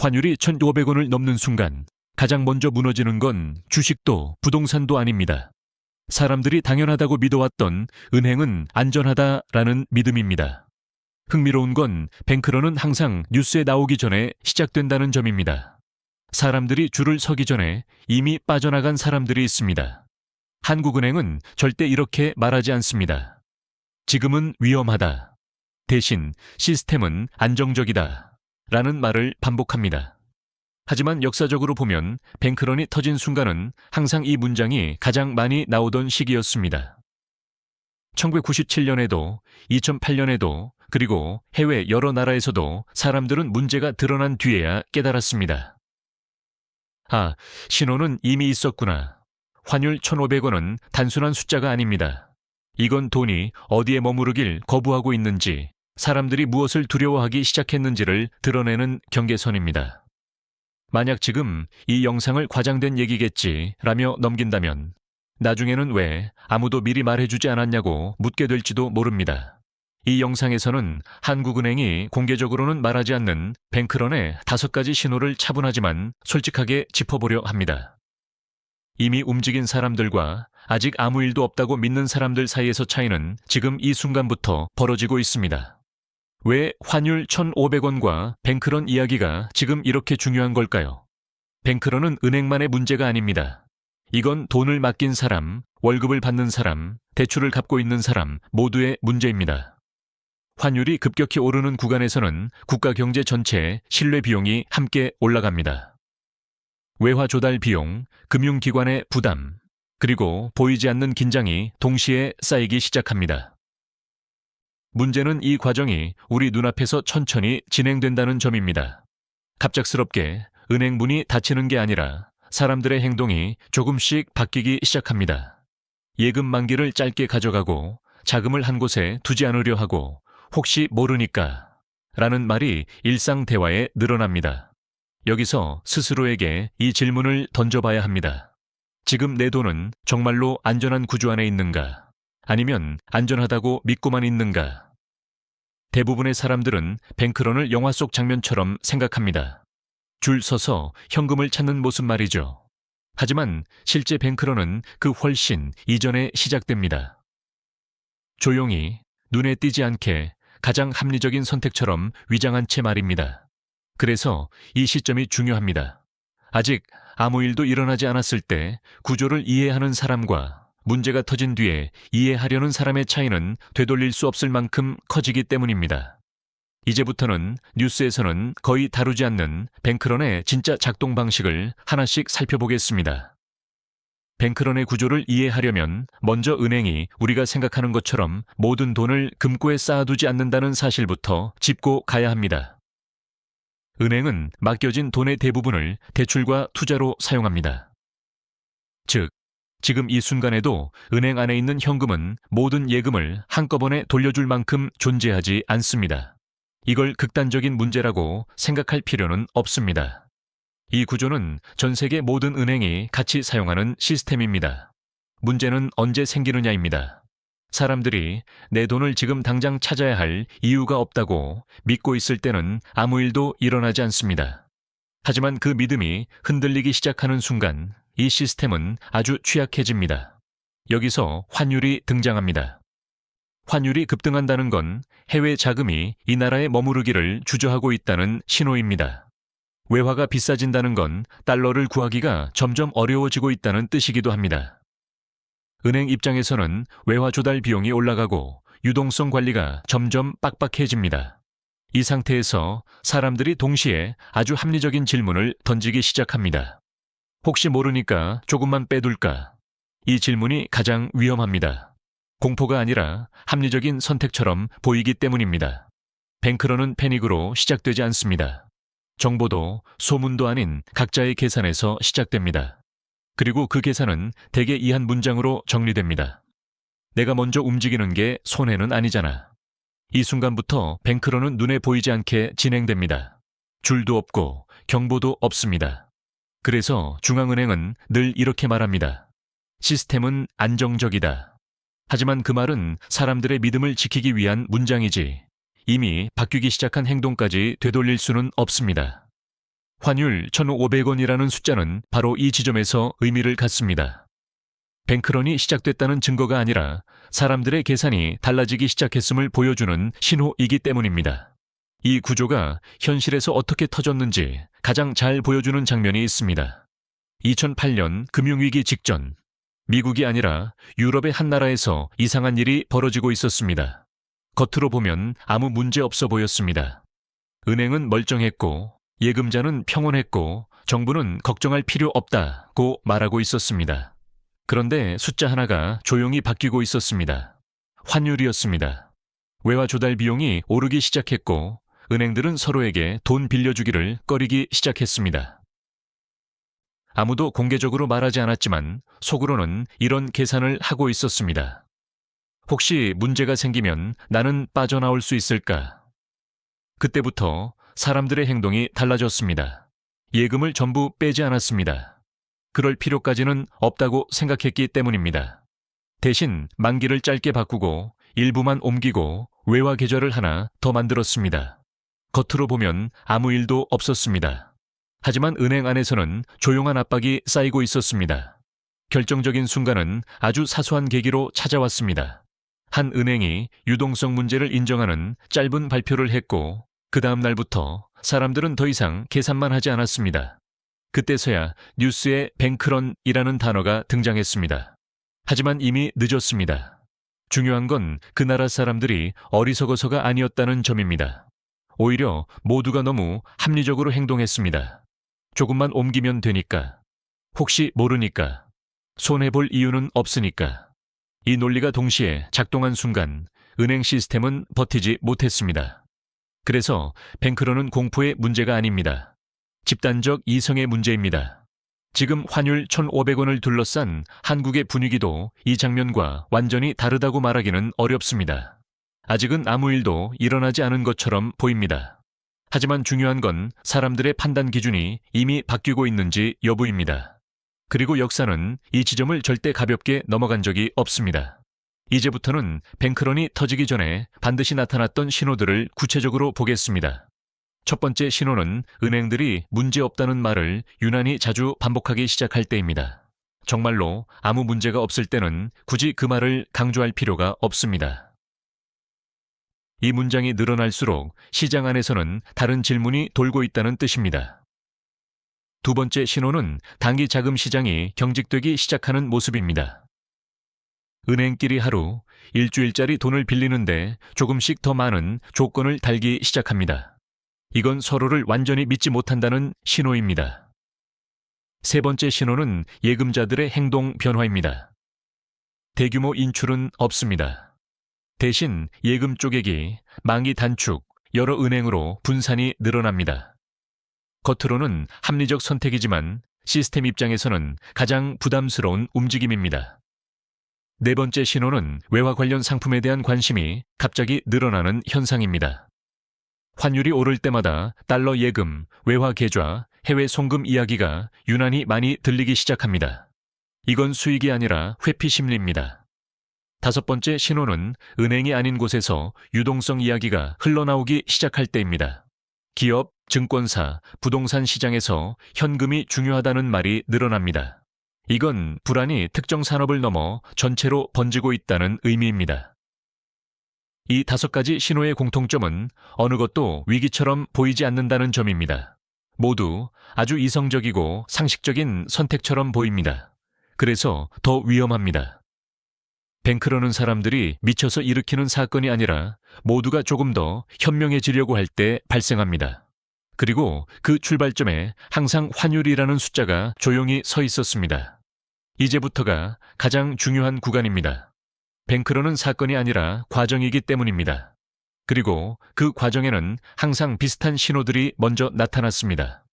환율이 1,500원을 넘는 순간 가장 먼저 무너지는 건 주식도 부동산도 아닙니다. 사람들이 당연하다고 믿어왔던 은행은 안전하다라는 믿음입니다. 흥미로운 건 뱅크런은 항상 뉴스에 나오기 전에 시작된다는 점입니다. 사람들이 줄을 서기 전에 이미 빠져나간 사람들이 있습니다. 한국은행은 절대 이렇게 말하지 않습니다. 지금은 위험하다. 대신 시스템은 안정적이다. 라는 말을 반복합니다. 하지만 역사적으로 보면 뱅크런이 터진 순간은 항상 이 문장이 가장 많이 나오던 시기였습니다. 1997년에도 2008년에도 그리고 해외 여러 나라에서도 사람들은 문제가 드러난 뒤에야 깨달았습니다. 아, 신호는 이미 있었구나. 환율 1,500원은 단순한 숫자가 아닙니다. 이건 돈이 어디에 머무르길 거부하고 있는지, 사람들이 무엇을 두려워하기 시작했는지를 드러내는 경계선입니다. 만약 지금 이 영상을 과장된 얘기겠지 라며 넘긴다면 나중에는 왜 아무도 미리 말해주지 않았냐고 묻게 될지도 모릅니다. 이 영상에서는 한국은행이 공개적으로는 말하지 않는 뱅크런의 5가지 신호를 차분하지만 솔직하게 짚어보려 합니다. 이미 움직인 사람들과 아직 아무 일도 없다고 믿는 사람들 사이에서 차이는 지금 이 순간부터 벌어지고 있습니다. 왜 환율 1,500원과 뱅크런 이야기가 지금 이렇게 중요한 걸까요? 뱅크런은 은행만의 문제가 아닙니다. 이건 돈을 맡긴 사람, 월급을 받는 사람, 대출을 갚고 있는 사람 모두의 문제입니다. 환율이 급격히 오르는 구간에서는 국가 경제 전체의 신뢰 비용이 함께 올라갑니다. 외화 조달 비용, 금융기관의 부담, 그리고 보이지 않는 긴장이 동시에 쌓이기 시작합니다. 문제는 이 과정이 우리 눈앞에서 천천히 진행된다는 점입니다. 갑작스럽게 은행 문이 닫히는 게 아니라 사람들의 행동이 조금씩 바뀌기 시작합니다. 예금 만기를 짧게 가져가고 자금을 한 곳에 두지 않으려 하고 혹시 모르니까 라는 말이 일상 대화에 늘어납니다. 여기서 스스로에게 이 질문을 던져봐야 합니다. 지금 내 돈은 정말로 안전한 구조 안에 있는가? 아니면 안전하다고 믿고만 있는가? 대부분의 사람들은 뱅크런을 영화 속 장면처럼 생각합니다. 줄 서서 현금을 찾는 모습 말이죠. 하지만 실제 뱅크런은 그 훨씬 이전에 시작됩니다. 조용히, 눈에 띄지 않게 가장 합리적인 선택처럼 위장한 채 말입니다. 그래서 이 시점이 중요합니다. 아직 아무 일도 일어나지 않았을 때 구조를 이해하는 사람과 문제가 터진 뒤에 이해하려는 사람의 차이는 되돌릴 수 없을 만큼 커지기 때문입니다. 이제부터는 뉴스에서는 거의 다루지 않는 뱅크런의 진짜 작동 방식을 하나씩 살펴보겠습니다. 뱅크런의 구조를 이해하려면 먼저 은행이 우리가 생각하는 것처럼 모든 돈을 금고에 쌓아두지 않는다는 사실부터 짚고 가야 합니다. 은행은 맡겨진 돈의 대부분을 대출과 투자로 사용합니다. 즉, 지금 이 순간에도 은행 안에 있는 현금은 모든 예금을 한꺼번에 돌려줄 만큼 존재하지 않습니다. 이걸 극단적인 문제라고 생각할 필요는 없습니다. 이 구조는 전 세계 모든 은행이 같이 사용하는 시스템입니다. 문제는 언제 생기느냐입니다. 사람들이 내 돈을 지금 당장 찾아야 할 이유가 없다고 믿고 있을 때는 아무 일도 일어나지 않습니다. 하지만 그 믿음이 흔들리기 시작하는 순간 이 시스템은 아주 취약해집니다. 여기서 환율이 등장합니다. 환율이 급등한다는 건 해외 자금이 이 나라에 머무르기를 주저하고 있다는 신호입니다. 외화가 비싸진다는 건 달러를 구하기가 점점 어려워지고 있다는 뜻이기도 합니다. 은행 입장에서는 외화 조달 비용이 올라가고 유동성 관리가 점점 빡빡해집니다. 이 상태에서 사람들이 동시에 아주 합리적인 질문을 던지기 시작합니다. 혹시 모르니까 조금만 빼둘까? 이 질문이 가장 위험합니다. 공포가 아니라 합리적인 선택처럼 보이기 때문입니다. 뱅크런은 패닉으로 시작되지 않습니다. 정보도 소문도 아닌 각자의 계산에서 시작됩니다. 그리고 그 계산은 대개 이 한 문장으로 정리됩니다. 내가 먼저 움직이는 게 손해는 아니잖아. 이 순간부터 뱅크런은 눈에 보이지 않게 진행됩니다. 줄도 없고 경보도 없습니다. 그래서 중앙은행은 늘 이렇게 말합니다. 시스템은 안정적이다. 하지만 그 말은 사람들의 믿음을 지키기 위한 문장이지 이미 바뀌기 시작한 행동까지 되돌릴 수는 없습니다. 환율 1,500원이라는 숫자는 바로 이 지점에서 의미를 갖습니다. 뱅크런이 시작됐다는 증거가 아니라 사람들의 계산이 달라지기 시작했음을 보여주는 신호이기 때문입니다. 이 구조가 현실에서 어떻게 터졌는지 가장 잘 보여주는 장면이 있습니다. 2008년 금융위기 직전, 미국이 아니라 유럽의 한 나라에서 이상한 일이 벌어지고 있었습니다. 겉으로 보면 아무 문제 없어 보였습니다. 은행은 멀쩡했고, 예금자는 평온했고, 정부는 걱정할 필요 없다고 말하고 있었습니다. 그런데 숫자 하나가 조용히 바뀌고 있었습니다. 환율이었습니다. 외화 조달 비용이 오르기 시작했고, 은행들은 서로에게 돈 빌려주기를 꺼리기 시작했습니다. 아무도 공개적으로 말하지 않았지만 속으로는 이런 계산을 하고 있었습니다. 혹시 문제가 생기면 나는 빠져나올 수 있을까? 그때부터 사람들의 행동이 달라졌습니다. 예금을 전부 빼지 않았습니다. 그럴 필요까지는 없다고 생각했기 때문입니다. 대신 만기를 짧게 바꾸고 일부만 옮기고 외화 계좌를 하나 더 만들었습니다. 겉으로 보면 아무 일도 없었습니다. 하지만 은행 안에서는 조용한 압박이 쌓이고 있었습니다. 결정적인 순간은 아주 사소한 계기로 찾아왔습니다. 한 은행이 유동성 문제를 인정하는 짧은 발표를 했고 그 다음 날부터 사람들은 더 이상 계산만 하지 않았습니다. 그때서야 뉴스에 뱅크런이라는 단어가 등장했습니다. 하지만 이미 늦었습니다. 중요한 건 그 나라 사람들이 어리석어서가 아니었다는 점입니다. 오히려 모두가 너무 합리적으로 행동했습니다. 조금만 옮기면 되니까. 혹시 모르니까. 손해볼 이유는 없으니까. 이 논리가 동시에 작동한 순간 은행 시스템은 버티지 못했습니다. 그래서 뱅크런은 공포의 문제가 아닙니다. 집단적 이성의 문제입니다. 지금 환율 1,500원을 둘러싼 한국의 분위기도 이 장면과 완전히 다르다고 말하기는 어렵습니다. 아직은 아무 일도 일어나지 않은 것처럼 보입니다. 하지만 중요한 건 사람들의 판단 기준이 이미 바뀌고 있는지 여부입니다. 그리고 역사는 이 지점을 절대 가볍게 넘어간 적이 없습니다. 이제부터는 뱅크런이 터지기 전에 반드시 나타났던 신호들을 구체적으로 보겠습니다. 첫 번째 신호는 은행들이 문제없다는 말을 유난히 자주 반복하기 시작할 때입니다. 정말로 아무 문제가 없을 때는 굳이 그 말을 강조할 필요가 없습니다. 이 문장이 늘어날수록 시장 안에서는 다른 질문이 돌고 있다는 뜻입니다. 두 번째 신호는 단기 자금 시장이 경직되기 시작하는 모습입니다. 은행끼리 하루, 일주일짜리 돈을 빌리는데 조금씩 더 많은 조건을 달기 시작합니다. 이건 서로를 완전히 믿지 못한다는 신호입니다. 세 번째 신호는 예금자들의 행동 변화입니다. 대규모 인출은 없습니다. 대신 예금 쪼개기, 만기 단축, 여러 은행으로 분산이 늘어납니다. 겉으로는 합리적 선택이지만 시스템 입장에서는 가장 부담스러운 움직임입니다. 네 번째 신호는 외화 관련 상품에 대한 관심이 갑자기 늘어나는 현상입니다. 환율이 오를 때마다 달러 예금, 외화 계좌, 해외 송금 이야기가 유난히 많이 들리기 시작합니다. 이건 수익이 아니라 회피 심리입니다. 다섯 번째 신호는 은행이 아닌 곳에서 유동성 이야기가 흘러나오기 시작할 때입니다. 기업, 증권사, 부동산 시장에서 현금이 중요하다는 말이 늘어납니다. 이건 불안이 특정 산업을 넘어 전체로 번지고 있다는 의미입니다. 이 다섯 가지 신호의 공통점은 어느 것도 위기처럼 보이지 않는다는 점입니다. 모두 아주 이성적이고 상식적인 선택처럼 보입니다. 그래서 더 위험합니다. 뱅크런은 사람들이 미쳐서 일으키는 사건이 아니라 모두가 조금 더 현명해지려고 할 때 발생합니다. 그리고 그 출발점에 항상 환율이라는 숫자가 조용히 서 있었습니다. 이제부터가 가장 중요한 구간입니다. 뱅크런은 사건이 아니라 과정이기 때문입니다. 그리고 그 과정에는 항상 비슷한 신호들이 먼저 나타났습니다.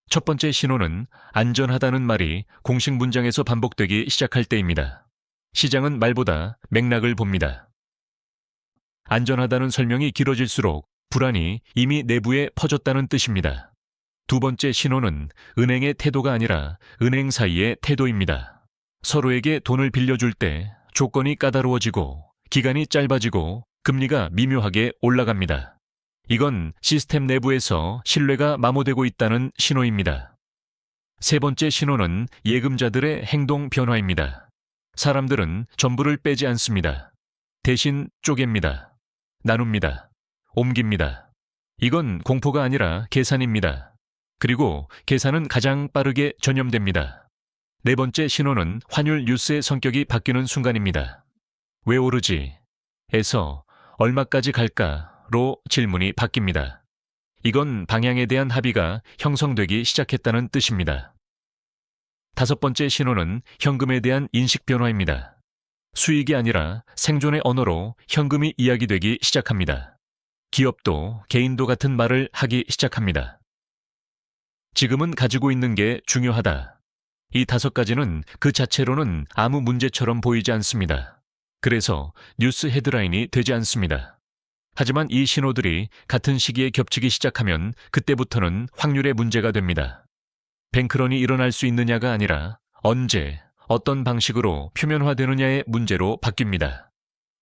첫 번째 신호는 안전하다는 말이 공식 문장에서 반복되기 시작할 때입니다. 시장은 말보다 맥락을 봅니다. 안전하다는 설명이 길어질수록 불안이 이미 내부에 퍼졌다는 뜻입니다. 두 번째 신호는 은행의 태도가 아니라 은행 사이의 태도입니다. 서로에게 돈을 빌려줄 때 조건이 까다로워지고 기간이 짧아지고 금리가 미묘하게 올라갑니다. 이건 시스템 내부에서 신뢰가 마모되고 있다는 신호입니다. 세 번째 신호는 예금자들의 행동 변화입니다. 사람들은 전부를 빼지 않습니다. 대신 쪼갭니다. 나눕니다. 옮깁니다. 이건 공포가 아니라 계산입니다. 그리고 계산은 가장 빠르게 전염됩니다. 네 번째 신호는 환율 뉴스의 성격이 바뀌는 순간입니다. 왜 오르지? 에서 얼마까지 갈까?로 질문이 바뀝니다. 이건 방향에 대한 합의가 형성되기 시작했다는 뜻입니다. 다섯 번째 신호는 현금에 대한 인식 변화입니다. 수익이 아니라 생존의 언어로 현금이 이야기되기 시작합니다. 기업도 개인도 같은 말을 하기 시작합니다. 지금은 가지고 있는 게 중요하다. 이 다섯 가지는 그 자체로는 아무 문제처럼 보이지 않습니다. 그래서 뉴스 헤드라인이 되지 않습니다. 하지만 이 신호들이 같은 시기에 겹치기 시작하면 그때부터는 확률의 문제가 됩니다. 뱅크런이 일어날 수 있느냐가 아니라 언제, 어떤 방식으로 표면화되느냐의 문제로 바뀝니다.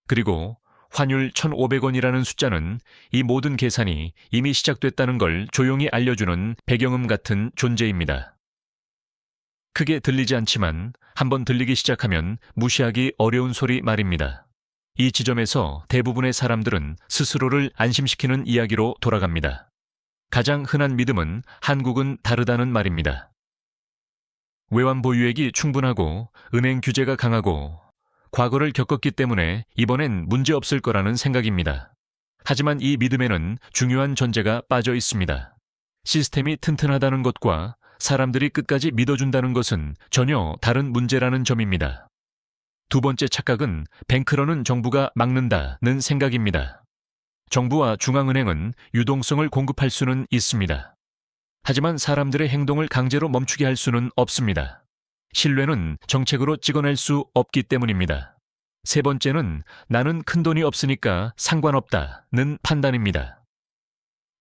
그리고 환율 1,500원이라는 숫자는 이 모든 계산이 이미 시작됐다는 걸 조용히 알려주는 배경음 같은 존재입니다. 크게 들리지 않지만 한번 들리기 시작하면 무시하기 어려운 소리 말입니다. 이 지점에서 대부분의 사람들은 스스로를 안심시키는 이야기로 돌아갑니다. 가장 흔한 믿음은 한국은 다르다는 말입니다. 외환 보유액이 충분하고 은행 규제가 강하고 과거를 겪었기 때문에 이번엔 문제 없을 거라는 생각입니다. 하지만 이 믿음에는 중요한 전제가 빠져 있습니다. 시스템이 튼튼하다는 것과 사람들이 끝까지 믿어준다는 것은 전혀 다른 문제라는 점입니다. 두 번째 착각은 뱅크런은 정부가 막는다는 생각입니다. 정부와 중앙은행은 유동성을 공급할 수는 있습니다. 하지만 사람들의 행동을 강제로 멈추게 할 수는 없습니다. 신뢰는 정책으로 찍어낼 수 없기 때문입니다. 세 번째는 나는 큰돈이 없으니까 상관없다는 판단입니다.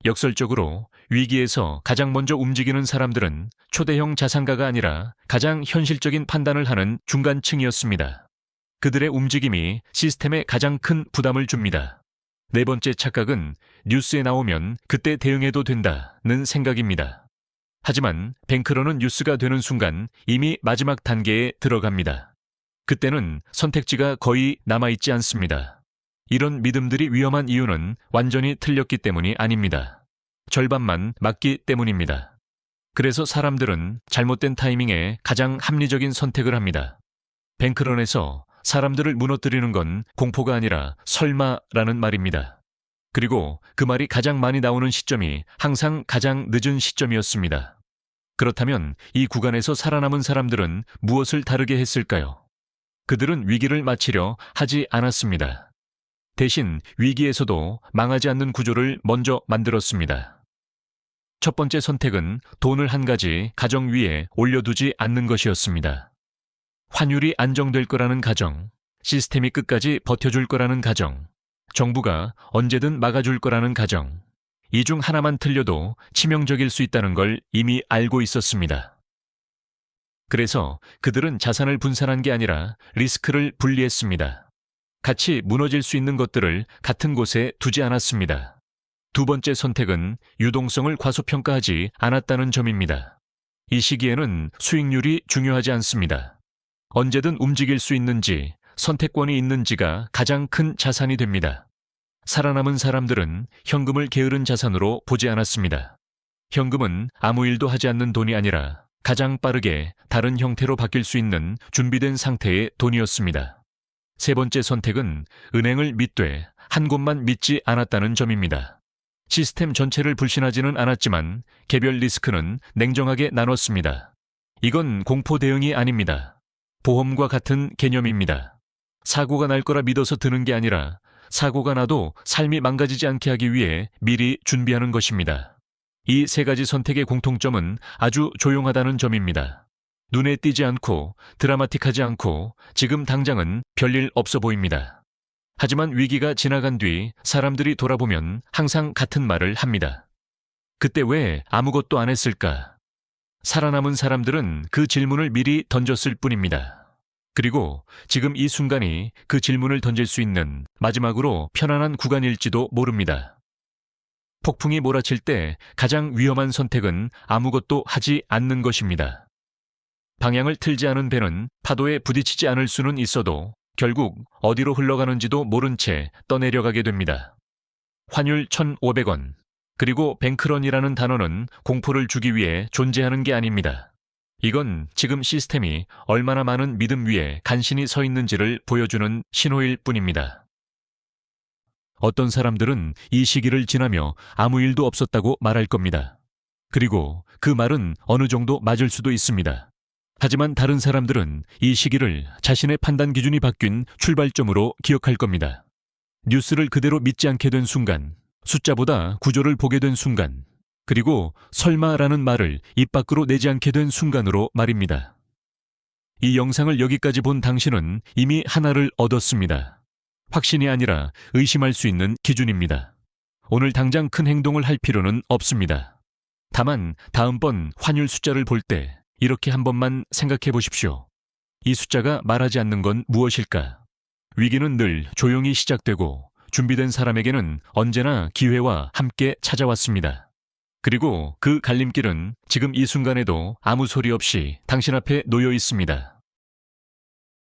역설적으로 위기에서 가장 먼저 움직이는 사람들은 초대형 자산가가 아니라 가장 현실적인 판단을 하는 중간층이었습니다. 그들의 움직임이 시스템에 가장 큰 부담을 줍니다. 네 번째 착각은 뉴스에 나오면 그때 대응해도 된다는 생각입니다. 하지만 뱅크런은 뉴스가 되는 순간 이미 마지막 단계에 들어갑니다. 그때는 선택지가 거의 남아있지 않습니다. 이런 믿음들이 위험한 이유는 완전히 틀렸기 때문이 아닙니다. 절반만 맞기 때문입니다. 그래서 사람들은 잘못된 타이밍에 가장 합리적인 선택을 합니다. 뱅크런에서 사람들을 무너뜨리는 건 공포가 아니라 설마라는 말입니다. 그리고 그 말이 가장 많이 나오는 시점이 항상 가장 늦은 시점이었습니다. 그렇다면 이 구간에서 살아남은 사람들은 무엇을 다르게 했을까요? 그들은 위기를 맞추려 하지 않았습니다. 대신 위기에서도 망하지 않는 구조를 먼저 만들었습니다. 첫 번째 선택은 돈을 한 가지 가정 위에 올려두지 않는 것이었습니다. 환율이 안정될 거라는 가정, 시스템이 끝까지 버텨줄 거라는 가정, 정부가 언제든 막아줄 거라는 가정, 이 중 하나만 틀려도 치명적일 수 있다는 걸 이미 알고 있었습니다. 그래서 그들은 자산을 분산한 게 아니라 리스크를 분리했습니다. 같이 무너질 수 있는 것들을 같은 곳에 두지 않았습니다. 두 번째 선택은 유동성을 과소평가하지 않았다는 점입니다. 이 시기에는 수익률이 중요하지 않습니다. 언제든 움직일 수 있는지, 선택권이 있는지가 가장 큰 자산이 됩니다. 살아남은 사람들은 현금을 게으른 자산으로 보지 않았습니다. 현금은 아무 일도 하지 않는 돈이 아니라 가장 빠르게 다른 형태로 바뀔 수 있는 준비된 상태의 돈이었습니다. 세 번째 선택은 은행을 믿되 한 곳만 믿지 않았다는 점입니다. 시스템 전체를 불신하지는 않았지만 개별 리스크는 냉정하게 나눴습니다. 이건 공포 대응이 아닙니다. 보험과 같은 개념입니다. 사고가 날 거라 믿어서 드는 게 아니라 사고가 나도 삶이 망가지지 않게 하기 위해 미리 준비하는 것입니다. 이 세 가지 선택의 공통점은 아주 조용하다는 점입니다. 눈에 띄지 않고 드라마틱하지 않고 지금 당장은 별일 없어 보입니다. 하지만 위기가 지나간 뒤 사람들이 돌아보면 항상 같은 말을 합니다. 그때 왜 아무것도 안 했을까? 살아남은 사람들은 그 질문을 미리 던졌을 뿐입니다. 그리고 지금 이 순간이 그 질문을 던질 수 있는 마지막으로 편안한 구간일지도 모릅니다. 폭풍이 몰아칠 때 가장 위험한 선택은 아무것도 하지 않는 것입니다. 방향을 틀지 않은 배는 파도에 부딪히지 않을 수는 있어도 결국 어디로 흘러가는지도 모른 채 떠내려가게 됩니다. 환율 1,500원, 그리고 뱅크런이라는 단어는 공포를 주기 위해 존재하는 게 아닙니다. 이건 지금 시스템이 얼마나 많은 믿음 위에 간신히 서 있는지를 보여주는 신호일 뿐입니다. 어떤 사람들은 이 시기를 지나며 아무 일도 없었다고 말할 겁니다. 그리고 그 말은 어느 정도 맞을 수도 있습니다. 하지만 다른 사람들은 이 시기를 자신의 판단 기준이 바뀐 출발점으로 기억할 겁니다. 뉴스를 그대로 믿지 않게 된 순간, 숫자보다 구조를 보게 된 순간, 그리고 설마라는 말을 입 밖으로 내지 않게 된 순간으로 말입니다. 이 영상을 여기까지 본 당신은 이미 하나를 얻었습니다. 확신이 아니라 의심할 수 있는 기준입니다. 오늘 당장 큰 행동을 할 필요는 없습니다. 다만 다음번 환율 숫자를 볼 때 이렇게 한 번만 생각해 보십시오. 이 숫자가 말하지 않는 건 무엇일까? 위기는 늘 조용히 시작되고 준비된 사람에게는 언제나 기회와 함께 찾아왔습니다. 그리고 그 갈림길은 지금 이 순간에도 아무 소리 없이 당신 앞에 놓여 있습니다.